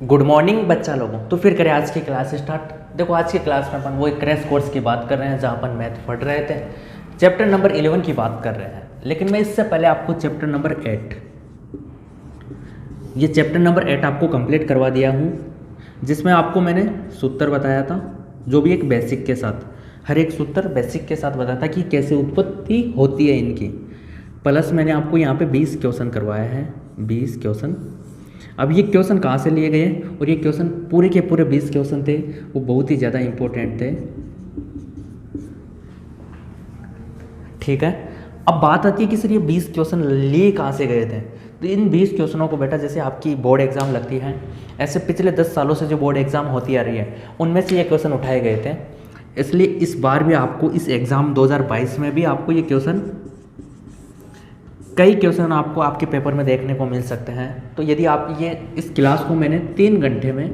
Good morning बच्चा लोगों। तो फिर करें आज की क्लास स्टार्ट। देखो आज की क्लास में अपन वो एक क्रैश कोर्स की बात कर रहे हैं जहाँ अपन मैथ पढ़ रहे थे, चैप्टर नंबर 11 की बात कर रहे हैं। लेकिन मैं इससे पहले आपको चैप्टर नंबर 8, ये चैप्टर नंबर 8 आपको कंप्लीट करवा दिया हूँ, जिसमें आपको मैंने सूत्र बताया था, जो भी एक बेसिक के साथ, हर एक सूत्र बेसिक के साथ बताया था कि कैसे उत्पत्ति होती है इनकी। प्लस मैंने आपको यहाँ पे 20 क्वेश्चन करवाया है, 20 क्वेश्चन। अब ये क्वेश्चन कहाँ से लिए गए और ये क्वेश्चन पूरे के पूरे 20 क्वेश्चन थे, वो बहुत ही ज़्यादा इम्पोर्टेंट थे। ठीक है, अब बात आती है कि सर ये 20 क्वेश्चन लिए कहाँ से गए थे। तो इन 20 क्वेश्चनों को बेटा जैसे आपकी बोर्ड एग्जाम लगती है, ऐसे पिछले 10 सालों से जो बोर्ड एग्जाम होती आ रही है उनमें से ये क्वेश्चन उठाए गए थे। इसलिए इस बार भी आपको इस एग्ज़ाम 2022 में भी आपको ये क्वेश्चन, कई क्वेश्चन आपको आपके पेपर में देखने को मिल सकते हैं। तो यदि आप ये इस क्लास को मैंने 3 घंटे में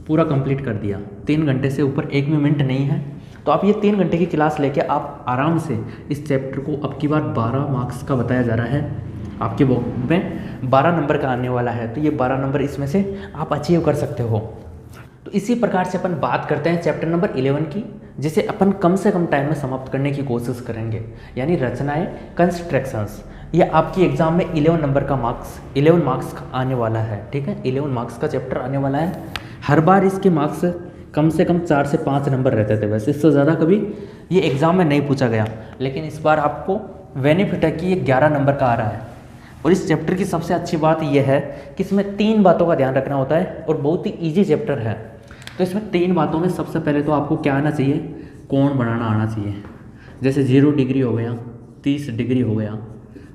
पूरा कंप्लीट कर दिया, 3 घंटे से ऊपर 1 भी मिनट नहीं है, तो आप ये 3 घंटे की क्लास लेके आप आराम से इस चैप्टर को, अब की बार 12 मार्क्स का बताया जा रहा है, आपके बुक में 12 नंबर का आने वाला है, तो ये 12 नंबर इसमें से आप अचीव कर सकते हो। तो इसी प्रकार से अपन बात करते हैं चैप्टर नंबर 11 की, जिसे अपन कम से कम टाइम में समाप्त करने की कोशिश करेंगे, यानी रचनाएं, कंस्ट्रक्शंस। ये आपकी एग्जाम में 11 नंबर का मार्क्स, 11 मार्क्स का आने वाला है। ठीक है, 11 मार्क्स का चैप्टर आने वाला है। हर बार इसके मार्क्स कम से कम 4 से 5 नंबर रहते थे, वैसे इससे ज़्यादा कभी ये एग्ज़ाम में नहीं पूछा गया। लेकिन इस बार आपको बेनिफिट है कि ये 11 नंबर का आ रहा है। और इस चैप्टर की सबसे अच्छी बात यह है कि इसमें 3 बातों का ध्यान रखना होता है और बहुत ही ईजी चैप्टर है। तो इसमें 3 बातों में सबसे पहले तो आपको क्या आना चाहिए, कोण बनाना आना चाहिए। जैसे 0 डिग्री हो गया, 30 डिग्री हो गया,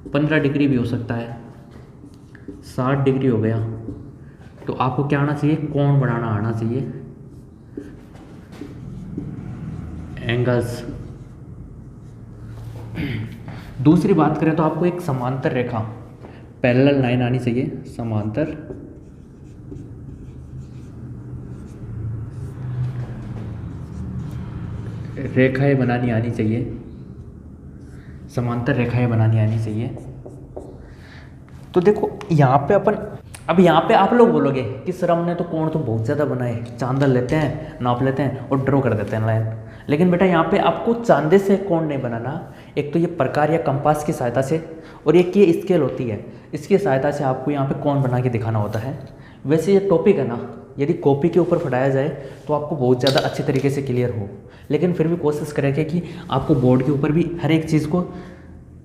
15 डिग्री भी हो सकता है, 60 डिग्री हो गया। तो आपको क्या आना चाहिए, कोण बनाना आना चाहिए, एंगल्स। दूसरी बात करें तो आपको एक समांतर रेखा, पैरेलल लाइन आनी चाहिए, समांतर रेखाएं बनानी आनी चाहिए, समांतर रेखाएं बनानी आनी चाहिए। तो देखो यहाँ पे अपन, अब यहाँ पे आप लोग बोलोगे कि सर हमने तो कोण तो बहुत ज़्यादा बनाए, चांदा लेते हैं, नाप लेते हैं और ड्रॉ कर देते हैं लाइन। लेकिन बेटा यहाँ पे आपको चांदे से कोण नहीं बनाना, एक तो ये प्रकार या कंपास की सहायता से, और एक ये स्केल होती है, इसकी सहायता से आपको यहाँ पे कोण बना के दिखाना होता है। वैसे ये टॉपिक है ना, यदि कॉपी के ऊपर पढ़ाया जाए तो आपको बहुत ज़्यादा अच्छी तरीके से क्लियर हो, लेकिन फिर भी कोशिश करेंगे कि आपको बोर्ड के ऊपर भी हर एक चीज़ को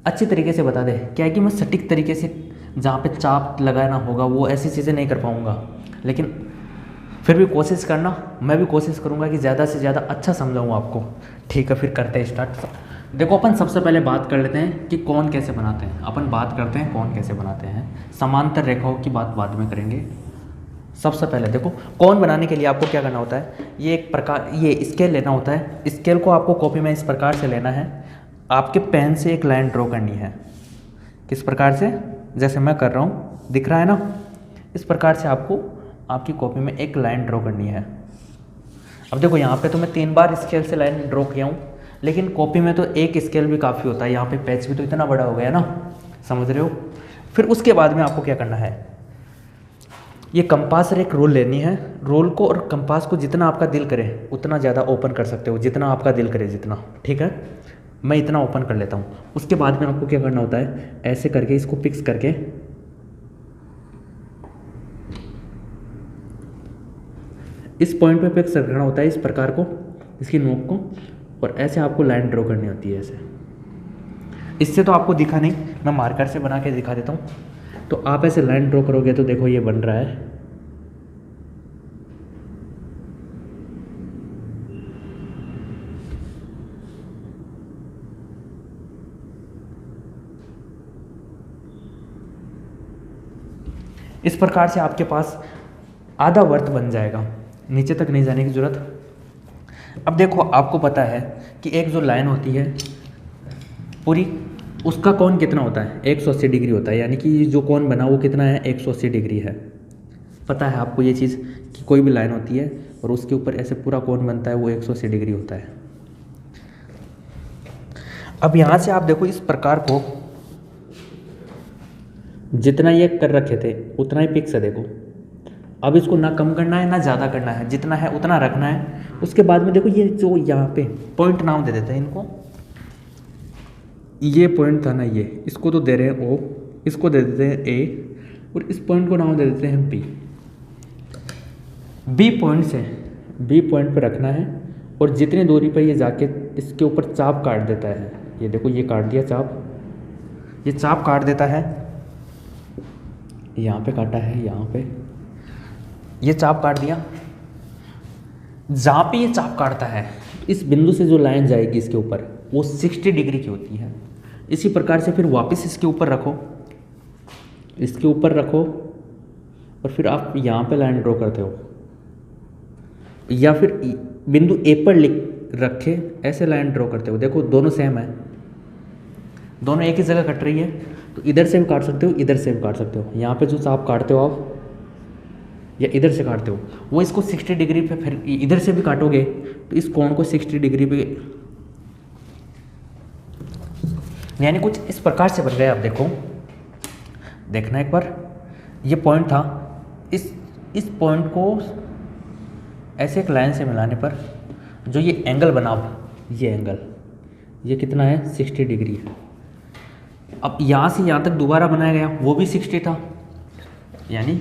अच्छी तरीके से बता दे। क्या है कि मैं सटीक तरीके से जहाँ पे चाप लगाना होगा वो ऐसी चीज़ें नहीं कर पाऊँगा, लेकिन फिर भी कोशिश करना, मैं भी कोशिश करूँगा कि ज़्यादा से ज़्यादा अच्छा समझाऊँ आपको। ठीक है, फिर करते हैं स्टार्ट। देखो अपन सबसे पहले बात कर लेते हैं कि कोण कैसे बनाते हैं। अपन बात करते हैं कोण कैसे बनाते हैं, समांतर रेखाओं की बात बाद में करेंगे। सबसे पहले देखो कोण बनाने के लिए आपको क्या करना होता है, ये एक प्रकार, ये स्केल लेना होता है। स्केल को आपको कॉपी में इस प्रकार से लेना है, आपके पेन से एक लाइन ड्रॉ करनी है। किस प्रकार से, जैसे मैं कर रहा हूँ, दिख रहा है ना, इस प्रकार से आपको आपकी कॉपी में एक लाइन ड्रॉ करनी है। अब देखो यहाँ पे तो मैं 3 बार स्केल से लाइन ड्रॉ किया हूँ, लेकिन कॉपी में तो एक स्केल भी काफ़ी होता है। यहाँ पे पेज भी तो इतना बड़ा हो गया ना, समझ रहे हो। फिर उसके बाद में आपको क्या करना है, ये कंपास और एक रोल लेनी है। रोल को और कंपास को जितना आपका दिल करे उतना ज़्यादा ओपन कर सकते हो, जितना आपका दिल करे जितना। ठीक है, मैं इतना ओपन कर लेता हूँ। उसके बाद में आपको क्या करना होता है, ऐसे करके इसको फिक्स करके इस पॉइंट पे फिक्स रखना होता है, इस प्रकार को, इसकी नोक को, और ऐसे आपको लाइन ड्रॉ करनी होती है ऐसे। इससे तो आपको दिखा नहीं, मैं मार्कर से बना के दिखा देता हूँ। तो आप ऐसे लाइन ड्रॉ करोगे तो देखो ये बन रहा है। इस प्रकार से आपके पास आधा वर्त बन जाएगा, नीचे तक नहीं जाने की ज़रूरत। अब देखो आपको पता है कि एक जो लाइन होती है पूरी, उसका कोण कितना होता है, 180 डिग्री होता है। यानी कि जो कोण बना वो कितना है, 180 डिग्री है। पता है आपको ये चीज़ कि कोई भी लाइन होती है और उसके ऊपर ऐसे पूरा कोण बनता है, वो 180 डिग्री होता है। अब यहाँ से आप देखो इस प्रकार को जितना ये कर रखे थे उतना ही फिक्स है। देखो अब इसको ना कम करना है ना ज़्यादा करना है, जितना है उतना रखना है। उसके बाद में देखो ये जो यहाँ पे पॉइंट नाम दे देते हैं इनको, ये पॉइंट था ना ये, इसको तो दे रहे हैं ओ, इसको दे देते हैं ए, और इस पॉइंट को नाम दे देते हैं बी। बी पॉइंट से बी पॉइंट पे रखना है, और जितनी दूरी पर ये जाके इसके ऊपर चाप काट देता है, ये देखो ये काट दिया चाप, ये चाप काट देता है, यहाँ पे काटा है, यहाँ पे ये चाप काट दिया। जहाँ पे ये चाप काटता है इस बिंदु से जो लाइन जाएगी इसके ऊपर वो 60 डिग्री की होती है। इसी प्रकार से फिर वापस इसके ऊपर रखो, इसके ऊपर रखो, और फिर आप यहाँ पे लाइन ड्रॉ करते हो, या फिर बिंदु ए पर लिख रखे ऐसे लाइन ड्रॉ करते हो। देखो दोनों सेम है, दोनों एक ही जगह कट रही है, तो इधर से भी काट सकते हो, इधर से भी काट सकते हो। यहाँ पे जो चाप काटते हो आप, या इधर से काटते हो, वो इसको 60 डिग्री पे, फिर इधर से भी काटोगे तो इस कोण को 60 डिग्री पे, यानी कुछ इस प्रकार से बन गया। आप देखो, देखना एक बार, ये पॉइंट था, इस पॉइंट को ऐसे एक लाइन से मिलाने पर जो ये एंगल बना, ये एंगल ये कितना है 60 डिग्री है। अब यहाँ से यहाँ तक दोबारा बनाया गया, वो भी 60 था, यानी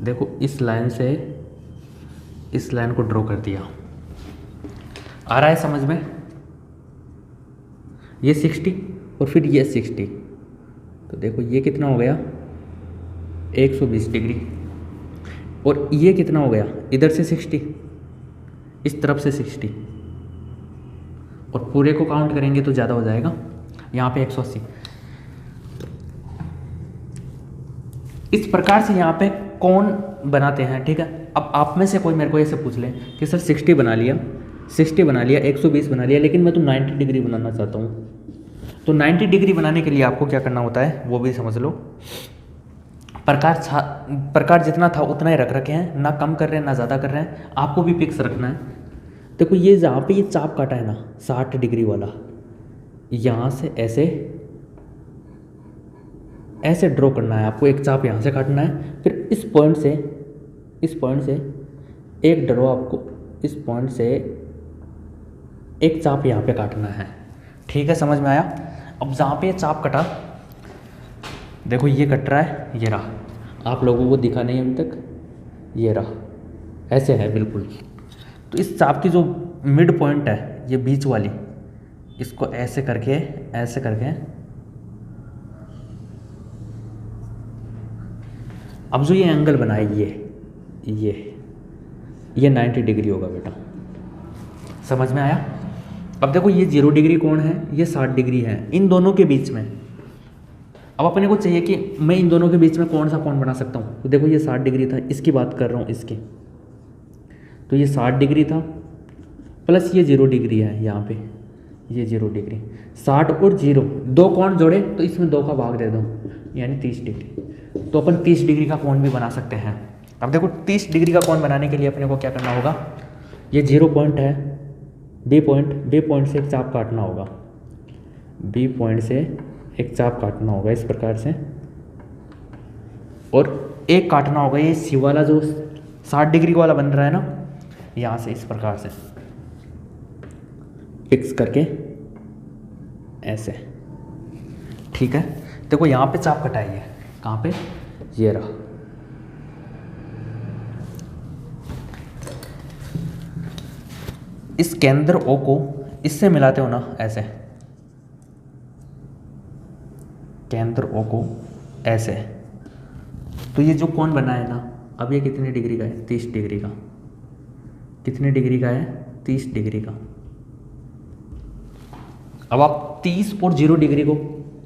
देखो इस लाइन से इस लाइन को ड्रॉ कर दिया। आ रहा है समझ में? ये 60 और फिर ये 60, तो देखो ये कितना हो गया 120 डिग्री, और ये कितना हो गया इधर से 60, इस तरफ से 60, और पूरे को काउंट करेंगे तो ज़्यादा हो जाएगा, यहाँ पे 180। इस प्रकार से यहाँ पे कोण बनाते हैं, ठीक है। अब आप में से कोई मेरे को ऐसे पूछ ले कि सर 60 बना लिया, 120 बना लिया, लेकिन मैं तो 90 डिग्री बनाना चाहता हूँ। तो 90 डिग्री बनाने के लिए आपको क्या करना होता है वो भी समझ लो। प्रकार जितना था उतना ही रख रखे हैं, ना कम कर रहे हैं ना ज़्यादा कर रहे हैं, आपको भी फिक्स रखना है। देखो ये जहाँ पे ये चाप काटा है ना 60 डिग्री वाला, यहाँ से ऐसे ड्रॉ करना है आपको, एक चाप यहाँ से काटना है, फिर इस पॉइंट से एक ड्रॉ आपको, इस पॉइंट से एक चाप यहाँ पे काटना है, ठीक है, समझ में आया? अब जहाँ पे चाप कटा, देखो ये कट रहा है, ये रहा, आप लोगों को दिखा नहीं अभी तक, ये रहा, ऐसे है बिल्कुल। तो इस चाप की जो मिड पॉइंट है, ये बीच वाली, इसको ऐसे करके अब जो ये एंगल बना है ये 90 डिग्री होगा बेटा, समझ में आया? अब देखो ये 0 डिग्री कोण है, ये 60 डिग्री है, इन दोनों के बीच में अब अपने को चाहिए कि मैं इन दोनों के बीच में कौन सा कोण बना सकता हूँ। तो देखो ये 60 डिग्री था, इसकी बात कर रहा हूँ, इसकी, तो ये 60 डिग्री था प्लस ये 0 डिग्री है, यहाँ पे ये 0 डिग्री, 60 और 0 दो कोण जोड़े तो इसमें 2 का भाग दे दो, यानी 30 डिग्री। तो अपन 30 डिग्री का कोण भी बना सकते हैं। अब देखो 30 डिग्री का कोण बनाने के लिए अपने को क्या करना होगा, ये 0 पॉइंट है, बी पॉइंट से एक चाप काटना होगा, बी पॉइंट से एक चाप काटना होगा इस प्रकार से, और एक काटना होगा ये सी वाला जो 60 डिग्री वाला बन रहा है ना, यहाँ से इस प्रकार से फिक्स करके ऐसे, ठीक है। देखो यहाँ पे चाप कटाई है, कहाँ पे, ये रहा। इस केंद्र O को इससे मिलाते हो ना, ऐसे केंद्र O को ऐसे, तो ये जो कोण बना है ना, अब ये कितने डिग्री का है, 30 डिग्री का। कितने डिग्री का है, 30 डिग्री का। अब आप 30 और 0 डिग्री को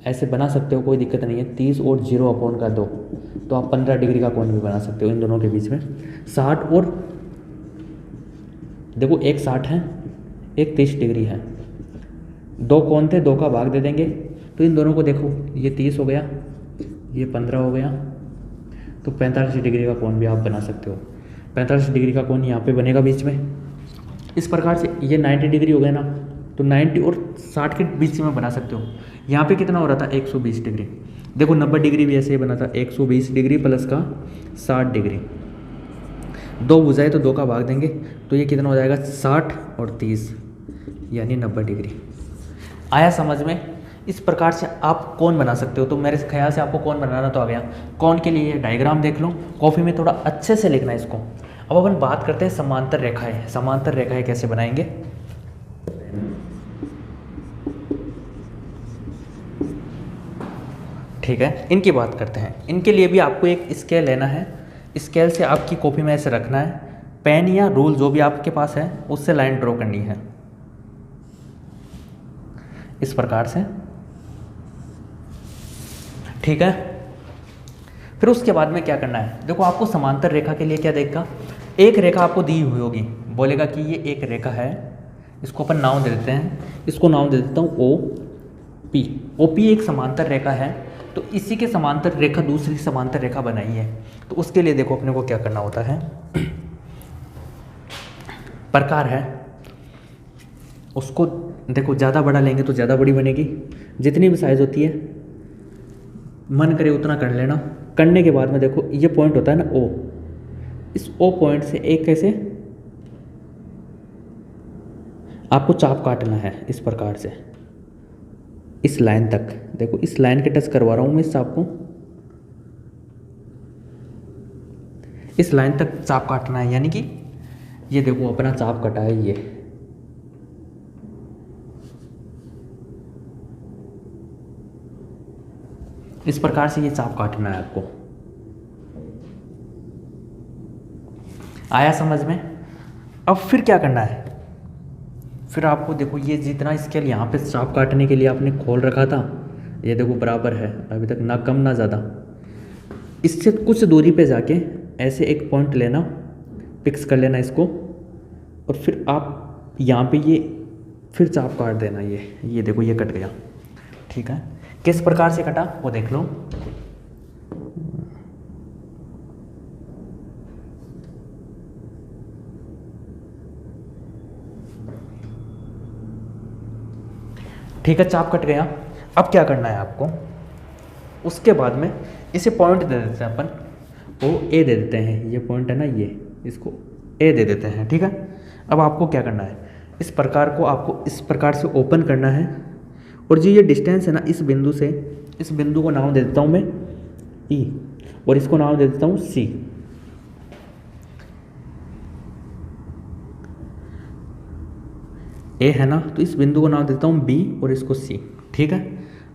ऐसे बना सकते हो, कोई दिक्कत नहीं है। 30 और 0/2, तो आप 15 डिग्री का कोण भी बना सकते हो इन दोनों के बीच में। 60 और देखो एक 60 है, एक 30 डिग्री है, दो कोण थे, 2 का भाग दे देंगे, तो इन दोनों को देखो, ये 30 हो गया, ये 15 हो गया, तो 45 डिग्री का कोण भी आप बना सकते हो। 45 डिग्री का कोण यहाँ पे बनेगा बीच में, इस प्रकार से। ये 90 डिग्री हो गया ना, तो 90 और 60 के बीच में बना सकते हो। यहाँ पे कितना हो रहा था, 120 डिग्री। देखो 90 डिग्री भी ऐसे ही बना था, 120 डिग्री प्लस का 60 डिग्री, दो भुजाएं तो दो का भाग देंगे तो ये कितना हो जाएगा 60 और 30 यानी 90 डिग्री। आया समझ में? इस प्रकार से आप कौन बना सकते हो। तो मेरे ख्याल से आपको कौन बनाना तो आ गया। कौन के लिए डायग्राम देख लो, कॉपी में थोड़ा अच्छे से लिखना है इसको। अब अपन बात करते हैं समांतर रेखाएं। समांतर रेखाएं कैसे बनाएंगे? ठीक है, इनकी बात करते हैं। इनके लिए भी आपको एक स्केल लेना है, स्केल से आपकी कॉपी में ऐसे रखना है, पेन या रूल जो भी आपके पास है उससे लाइन ड्रॉ करनी है इस प्रकार से। ठीक है, फिर उसके बाद में क्या करना है, देखो आपको समांतर रेखा के लिए क्या देगा, एक रेखा आपको दी हुई होगी, बोलेगा कि ये एक रेखा है, इसको अपन नाम दे देते हैं, इसको नाम दे देता हूँ ओ पी। ओ पी एक समांतर रेखा है, तो इसी के समांतर रेखा दूसरी समांतर रेखा बनाई है। तो उसके लिए देखो अपने को क्या करना होता है, प्रकार है उसको देखो, ज़्यादा बड़ा लेंगे तो ज़्यादा बड़ी बनेगी, जितनी भी साइज़ होती है मन करे उतना कर लेना। करने के बाद में देखो ये पॉइंट होता है ना ओ, इस ओ पॉइंट से एक कैसे आपको चाप काटना है इस प्रकार से इस लाइन तक। देखो इस लाइन के टच करवा रहा हूँ मैं इस चाप को, इस लाइन तक चाप काटना है, यानी कि ये देखो अपना चाप कटा है ये। इस प्रकार से ये चाप काटना है आपको। आया समझ में? अब फिर क्या करना है, फिर आपको देखो ये जितना स्केल यहाँ पे चाप काटने के लिए आपने खोल रखा था, ये देखो बराबर है अभी तक, ना कम ना ज़्यादा। इससे कुछ दूरी पे जाके ऐसे एक पॉइंट लेना, फिक्स कर लेना इसको, और फिर आप यहाँ पे ये फिर चाप काट देना। ये देखो ये कट गया। ठीक है, किस प्रकार से कटा वो देख लो। ठीक है, चाप कट गया। अब क्या करना है आपको, उसके बाद में इसे पॉइंट दे देते हैं अपन, ओ ए दे देते हैं, ये पॉइंट है ना ये, इसको ए दे देते हैं। ठीक है, अब आपको क्या करना है, इस प्रकार को आपको इस प्रकार से ओपन करना है, और जो ये डिस्टेंस है ना इस बिंदु से, इस बिंदु को नाम दे देता हूँ मैं ई, और इसको नाम दे देता हूँ सी। ए है ना, तो इस बिंदु को नाम देता हूँ बी और इसको सी। ठीक है,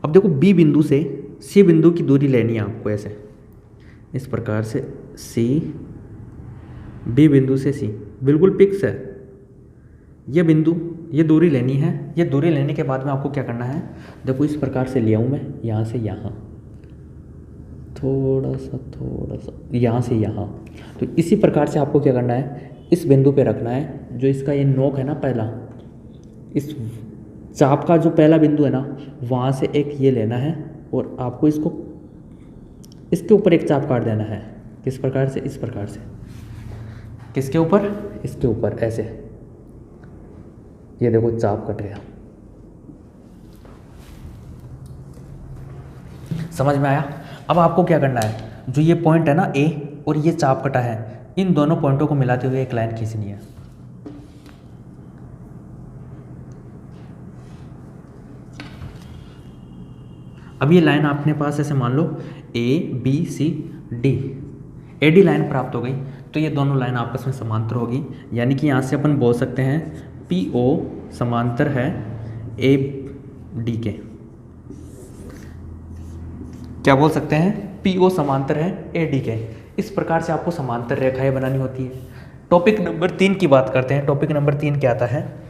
अब देखो बी बिंदु से सी बिंदु की दूरी लेनी है आपको, ऐसे इस प्रकार से सी, बी बिंदु से सी बिल्कुल फिक्स है ये बिंदु, ये दूरी लेनी है। ये दूरी लेने के बाद में आपको क्या करना है, देखो इस प्रकार से लिया हूँ मैं, यहाँ से यहाँ, थोड़ा सा यहाँ से यहाँ। तो इसी प्रकार से आपको क्या करना है, इस बिंदु पे रखना है, जो इसका ये नोक है ना पहला, इस चाप का जो पहला बिंदु है ना, वहाँ से एक ये लेना है, और आपको इसको इसके ऊपर एक चाप काट देना है। किस प्रकार से, इस प्रकार से, किसके ऊपर, इसके ऊपर ऐसे। ये देखो चाप कट गया। समझ में आया? अब आपको क्या करना है, जो ये पॉइंट है ना ए और ये चाप कटा है, इन दोनों पॉइंटों को मिलाते हुए एक लाइन खींचनी है। अब ये लाइन अपने पास ऐसे मान लो A B C D, A D line प्राप्त हो गई, तो ये दोनों लाइन आपस में समांतर होगी, यानी कि यहाँ से अपन बोल सकते हैं पी ओ समांतर है ए डी के। क्या बोल सकते हैं, पी ओ समांतर है ए डी के। इस प्रकार से आपको समांतर रेखाएं बनानी होती है। टॉपिक नंबर 3 की बात करते हैं। टॉपिक नंबर 3 क्या आता है,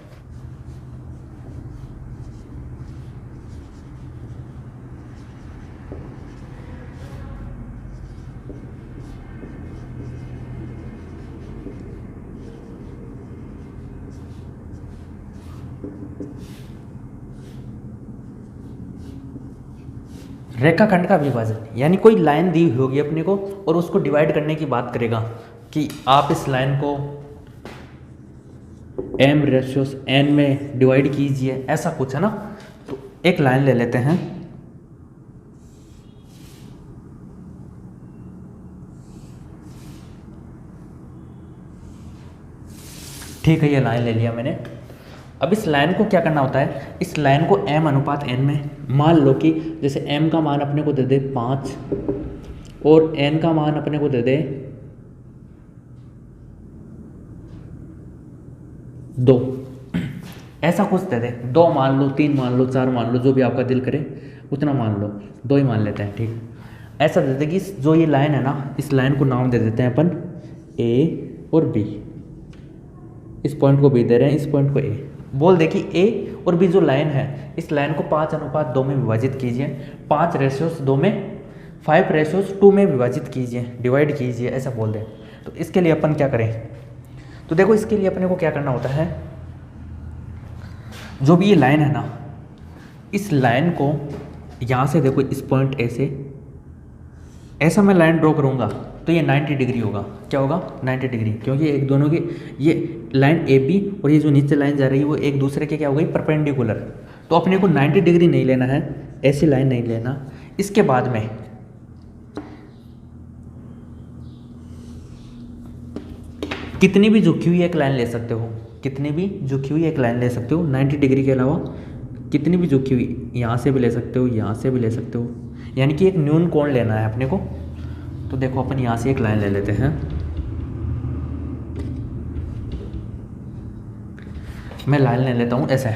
रेखाखंड का विभाजन। यानी कोई लाइन दी हुई होगी अपने को और उसको डिवाइड करने की बात करेगा कि आप इस लाइन को m/n में डिवाइड कीजिए, ऐसा कुछ है ना। तो एक लाइन ले लेते हैं, ठीक है, ये लाइन ले लिया मैंने। अब इस लाइन को क्या करना होता है, इस लाइन को m अनुपात n में, मान लो कि जैसे m का मान अपने को दे दे 5 और n का मान अपने को दे दे 2, ऐसा कुछ दे दे, 2 मान लो, 3 मान लो, 4 मान लो, जो भी आपका दिल करे उतना मान लो, 2 ही मान लेते हैं, ठीक। ऐसा दे दे कि जो ये लाइन है ना, इस लाइन को नाम दे देते हैं अपन a और b, इस पॉइंट को b दे रहे हैं, इस पॉइंट को a। बोल दे कि a और b जो लाइन है, इस लाइन को 5:2 में विभाजित कीजिए, 5:2 में, 5:2 में विभाजित कीजिए, डिवाइड कीजिए, ऐसा बोल दे। तो इसके लिए अपन क्या करें, तो देखो इसके लिए अपने को क्या करना होता है, जो भी ये लाइन है ना, इस लाइन को यहाँ से देखो, इस पॉइंट ए से ऐसा मैं लाइन ड्रॉ करूँगा तो ये 90 डिग्री होगा। क्या होगा, 90 डिग्री, क्योंकि एक दोनों की ये लाइन ए बी और ये जो नीचे लाइन जा रही है वो एक दूसरे के क्या हो गई, परपेंडिकुलर। तो अपने को 90 डिग्री नहीं लेना है, ऐसी लाइन नहीं लेना। इसके बाद में कितनी भी झुकी हुई एक लाइन ले सकते हो, कितनी भी झुकी हुई एक लाइन ले सकते हो 90 डिग्री के अलावा, कितनी भी झुकी हुई, यहाँ से भी ले सकते हो, यहाँ से भी ले सकते हो, यानी कि एक न्यून कोण लेना है अपने को। तो देखो अपन यहाँ से एक लाइन ले लेते हैं, मैं लाइन ले लेता हूँ ऐसे,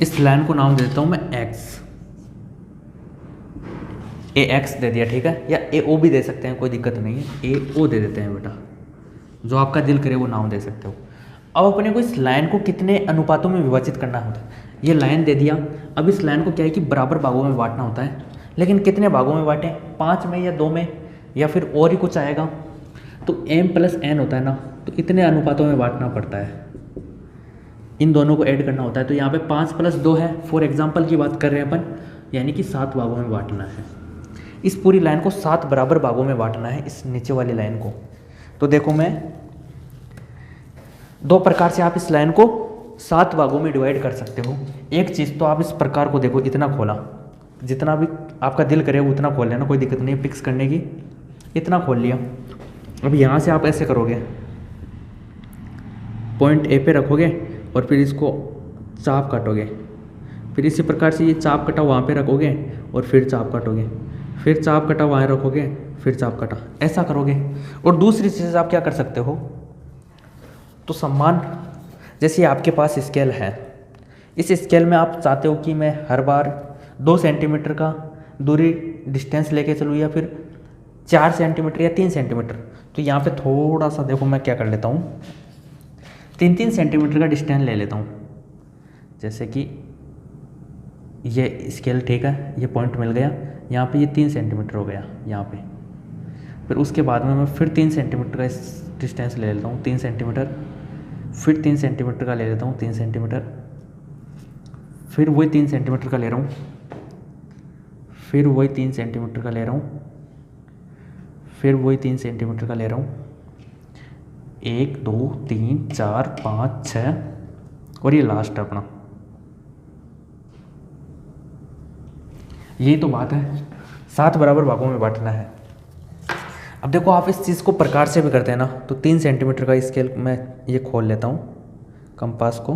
इस लाइन को नाम दे देता हूँ मैं x, ax दे दिया, ठीक है, या ao भी दे सकते हैं, कोई दिक्कत नहीं है, ao दे देते हैं बेटा, जो आपका दिल करे वो नाम दे सकते हो। अब अपने को इस लाइन को कितने अनुपातों में विभाजित करना होता है, ये लाइन दे दिया। अब इस लाइन को क्या है कि बराबर भागों में बांटना होता है, लेकिन कितने भागों में बांटें, 5 में या 2 में, या फिर और ही कुछ आएगा। तो m + n होता है ना, तो इतने अनुपातों में बांटना पड़ता है, इन दोनों को ऐड करना होता है। तो यहाँ पे 5 + 2 है, फॉर एग्जाम्पल की बात कर रहे हैं अपन, यानी कि 7 भागों में बांटना है। इस पूरी लाइन को 7 बराबर भागों में बांटना है, इस नीचे वाली लाइन को। तो देखो मैं 2 प्रकार से आप इस लाइन को 7 भागों में डिवाइड कर सकते हो। एक चीज़ तो आप इस प्रकार को देखो, इतना खोला, जितना भी आपका दिल करे वो उतना खोल लेना, कोई दिक्कत नहीं फिक्स करने की, इतना खोल लिया। अब यहाँ से आप ऐसे करोगे, पॉइंट ए पे रखोगे और फिर इसको चाप काटोगे, फिर इसी प्रकार से ये चाप कटा वहाँ पे रखोगे और फिर चाप काटोगे, फिर चाप कटा वहाँ रखोगे, फिर चाप कटा, ऐसा करोगे। और दूसरी चीज़ आप क्या कर सकते हो, तो सम्मान, जैसे आपके पास स्केल है, इस स्केल में आप चाहते हो कि मैं हर बार 2 सेंटीमीटर का दूरी डिस्टेंस लेके चलूँ, या फिर 4 सेंटीमीटर या 3 सेंटीमीटर। तो यहाँ पे थोड़ा सा देखो मैं क्या कर लेता हूँ, 3-3 सेंटीमीटर का डिस्टेंस ले लेता हूँ। जैसे कि ये स्केल ठीक है, ये पॉइंट मिल गया, यहाँ पे ये 3 सेंटीमीटर हो गया यहाँ पे। फिर उसके बाद में मैं फिर 3 सेंटीमीटर का डिस्टेंस ले लेता हूँ, 3 सेंटीमीटर, फिर 3 सेंटीमीटर का ले लेता हूँ, 3 सेंटीमीटर, फिर वही 3 सेंटीमीटर का ले रहा हूँ, फिर वही 3 सेंटीमीटर का ले रहा हूँ, फिर वही 3 सेंटीमीटर का ले रहा हूँ, 1 2 3 4 5 6, और ये लास्ट अपना। यही तो बात है, 7 बराबर भागों में बांटना है। अब देखो आप इस चीज़ को प्रकार से भी करते हैं ना, तो 3 सेंटीमीटर का स्केल मैं ये खोल लेता हूँ कंपास को,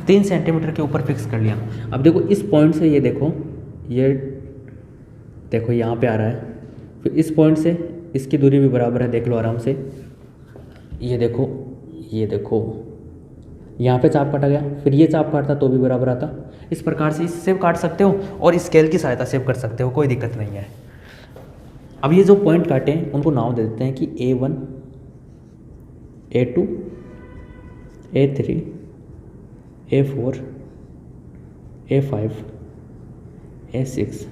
तीन सेंटीमीटर के ऊपर फिक्स कर लिया। अब देखो इस पॉइंट से ये देखो, ये देखो यहाँ पे आ रहा है, फिर इस पॉइंट से इसकी दूरी भी बराबर है, देख लो आराम से, ये देखो, ये देखो यहाँ पे चाप काटा गया, फिर ये चाप काटता तो भी बराबर आता। इस प्रकार से इससे काट सकते हो और स्केल की सहायता से कर सकते हो, कोई दिक्कत नहीं है। अब ये जो पॉइंट काटे हैं उनको नाम दे देते हैं कि A1 A2 A3 A4 A5 A6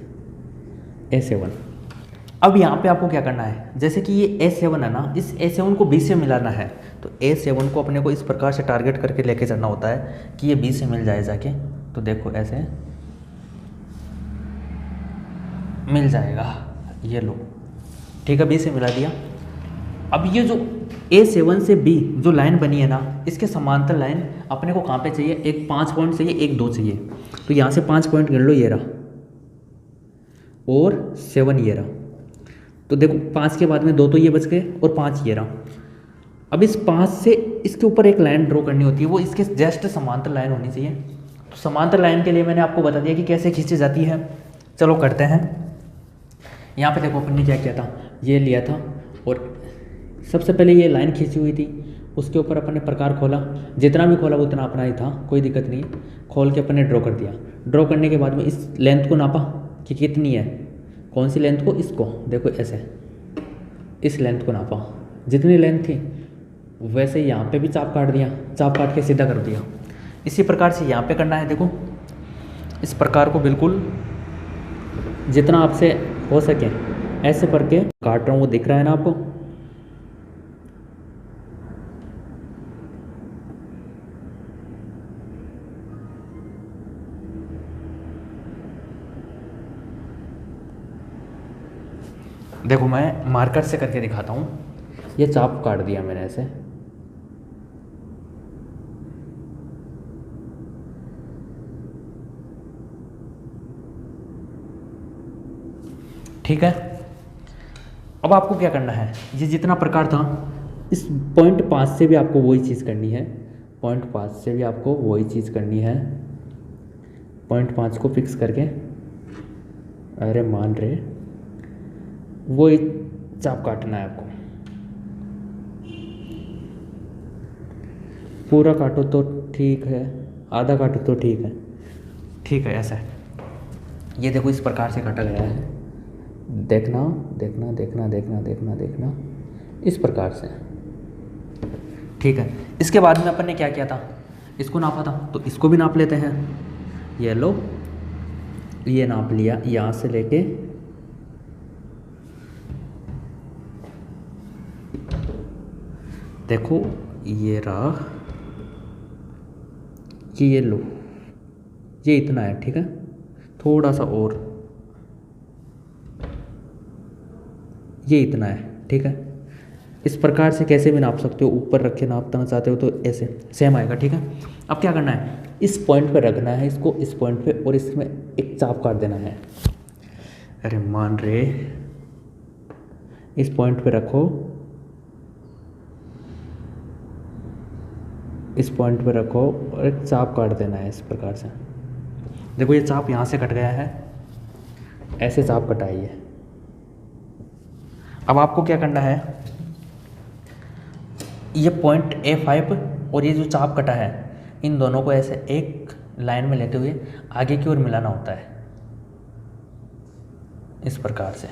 A7। अब यहाँ पे आपको क्या करना है, जैसे कि ये A7 है ना, इस A7 को B से मिलाना है, तो A7 को अपने को इस प्रकार से टारगेट करके लेके चलना होता है कि ये B से मिल जाए जाके। तो देखो ऐसे मिल जाएगा, ये लो, ठीक है, बी से मिला दिया। अब ये जो A7 से B जो लाइन बनी है ना, इसके समांतर लाइन अपने को कहाँ पे चाहिए, एक 5 पॉइंट चाहिए, एक 2 चाहिए। तो यहाँ से 5 पॉइंट गिन लो, ये रहा, और 7 ये रहा। तो देखो 5 के बाद में 2 तो ये बच गए और 5 ये रहा। अब इस 5 से इसके ऊपर एक लाइन ड्रॉ करनी होती है, वो इसके जस्ट समांतर लाइन होनी चाहिए। तो समांतर लाइन के लिए मैंने आपको बता दिया कि कैसे खींची जाती है। चलो करते हैं। यहाँ पे देखो अपन ने क्या किया था, ये लिया था और सबसे पहले ये लाइन खींची हुई थी, उसके ऊपर अपन ने प्रकार खोला, जितना भी खोला उतना अपना ही था, कोई दिक्कत नहीं। खोल के अपन ने ड्रॉ कर दिया। ड्रॉ करने के बाद में इस लेंथ को नापा कि कितनी है, कौन सी लेंथ को, इसको देखो ऐसे, इस लेंथ को नापा, जितनी लेंथ थी वैसे ही यहाँ पे भी चाप काट दिया, चाप काट के सीधा कर दिया। इसी प्रकार से यहाँ पे करना है। देखो इस प्रकार को बिल्कुल जितना आपसे हो सके ऐसे करके काट रहा हूँ, वो दिख रहा है ना आपको। देखो मैं मार्कर से करके दिखाता हूँ। ये चाप काट दिया मैंने ऐसे, ठीक है। अब आपको क्या करना है, ये जितना प्रकार था इस पॉइंट 5 से भी आपको वही चीज़ करनी है, पॉइंट 5 से भी आपको वही चीज़ करनी है। पॉइंट 5 को फिक्स करके, अरे मान रहे, वही चाप काटना है आपको। पूरा काटो तो ठीक है, आधा काटो तो ठीक है, ठीक है ऐसा है। ये देखो इस प्रकार से काटा गया है, देखना देखना देखना देखना देखना देखना, इस प्रकार से, ठीक है। इसके बाद में अपन ने क्या किया था, इसको नापा था, तो इसको भी नाप लेते हैं। ये लो, ये नाप लिया, यहाँ से लेके देखो ये रहा, ये लो, ये इतना है, ठीक है। थोड़ा सा और, ये इतना है, ठीक है। इस प्रकार से कैसे भी नाप सकते हो, ऊपर रख के नापना चाहते हो तो ऐसे सेम आएगा, ठीक है। अब क्या करना है, इस पॉइंट पे रखना है इसको, इस पॉइंट पे, और इसमें एक चाप काट देना है। अरे मान रहे, इस पॉइंट पे रखो, इस पॉइंट पे रखो और एक चाप काट देना है इस प्रकार से। देखो ये चाप यहाँ से कट गया है, ऐसे चाप कटाई है। अब आपको क्या करना है, ये पॉइंट A5 और ये जो चाप कटा है, इन दोनों को ऐसे एक लाइन में लेते हुए आगे की ओर मिलाना होता है, इस प्रकार से।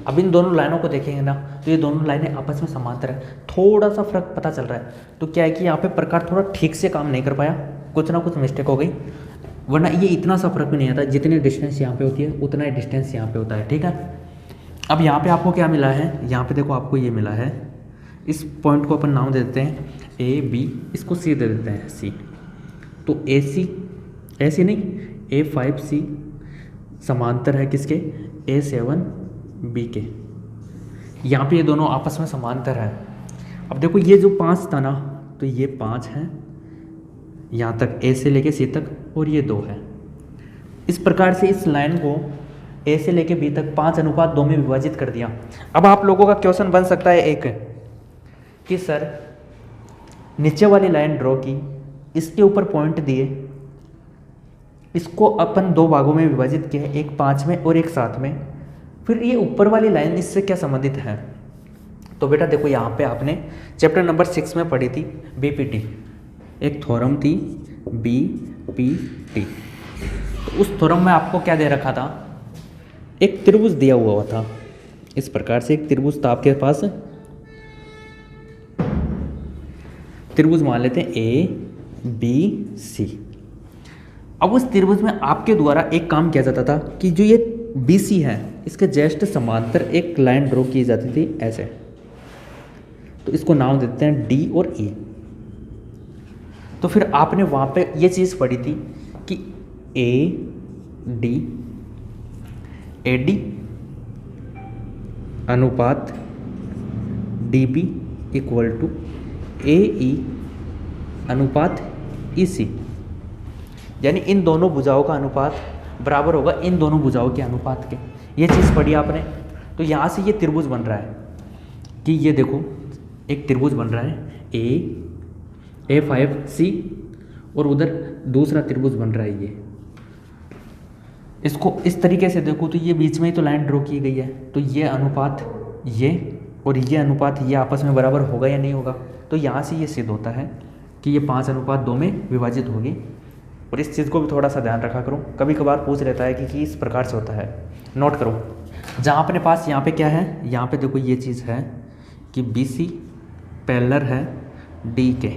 अब इन दोनों लाइनों को देखेंगे ना, तो ये दोनों लाइनें आपस में समांतर है। थोड़ा सा फर्क पता चल रहा है, तो क्या है कि यहाँ पे प्रकार थोड़ा ठीक से काम नहीं कर पाया, कुछ ना कुछ मिस्टेक हो गई, वरना ये इतना सा फर्क भी नहीं आता। जितनी डिस्टेंस यहाँ पे होती है उतना ही डिस्टेंस यहाँ पे होता है, ठीक है। अब यहाँ पे आपको क्या मिला है, यहाँ पे देखो आपको ये मिला है, इस पॉइंट को अपन नाम दे देते हैं AB, इसको C दे देते हैं C। तो AC, ऐसे नहीं, A5C समांतर है किसके, A7B के। यहाँ पे ये दोनों आपस में समांतर है। अब देखो ये जो 5 था ना, तो ये 5 है यहाँ तक, A से लेके C तक, और ये 2 है। इस प्रकार से इस लाइन को A से लेके B तक 5:2 में विभाजित कर दिया। अब आप लोगों का क्वेश्चन बन सकता है एक, कि सर नीचे वाली लाइन ड्रॉ की, इसके ऊपर पॉइंट दिए, इसको अपन 2 भागों में विभाजित किया, एक 5 में और एक 7 में, फिर ये ऊपर वाली लाइन इससे क्या संबंधित है। तो बेटा देखो यहाँ पे आपने चैप्टर नंबर 6 में पढ़ी थी BPT, एक थ्योरम थी BPT। तो उस थ्योरम में आपको क्या दे रखा था, एक त्रिभुज दिया हुआ था, इस प्रकार से एक त्रिभुज था आपके पास, त्रिभुज मान लेते हैं ABC। अब उस त्रिभुज में आपके द्वारा एक काम किया जाता था कि जो ये BC है, इसके जस्ट समांतर एक लाइन ड्रॉ की जाती थी ऐसे। तो इसको नाम देते हैं D और E। तो फिर आपने वहाँ पे ये चीज़ पढ़ी थी कि ए डी अनुपात डी बी इक्वल टू ए ई अनुपात ई सी, यानी इन दोनों भुजाओं का अनुपात बराबर होगा इन दोनों भुजाओं के अनुपात के। ये चीज़ पढ़ी आपने। तो यहाँ से ये त्रिभुज बन रहा है कि ये देखो एक त्रिभुज बन रहा है A5C और उधर दूसरा त्रिभुज बन रहा है ये। इसको इस तरीके से देखो तो ये बीच में ही तो लाइन ड्रॉ की गई है, तो ये अनुपात ये और ये अनुपात ये आपस में बराबर होगा या नहीं होगा। तो यहाँ से ये सिद्ध होता है कि ये 5:2 में विभाजित होगी। और इस चीज़ को भी थोड़ा सा ध्यान रखा करो, कभी कभार पूछ लेता है कि इस प्रकार से होता है। नोट करो, जहाँ अपने पास यहाँ पे क्या है, यहाँ पे देखो ये चीज़ है कि BC पैरेलल है D के,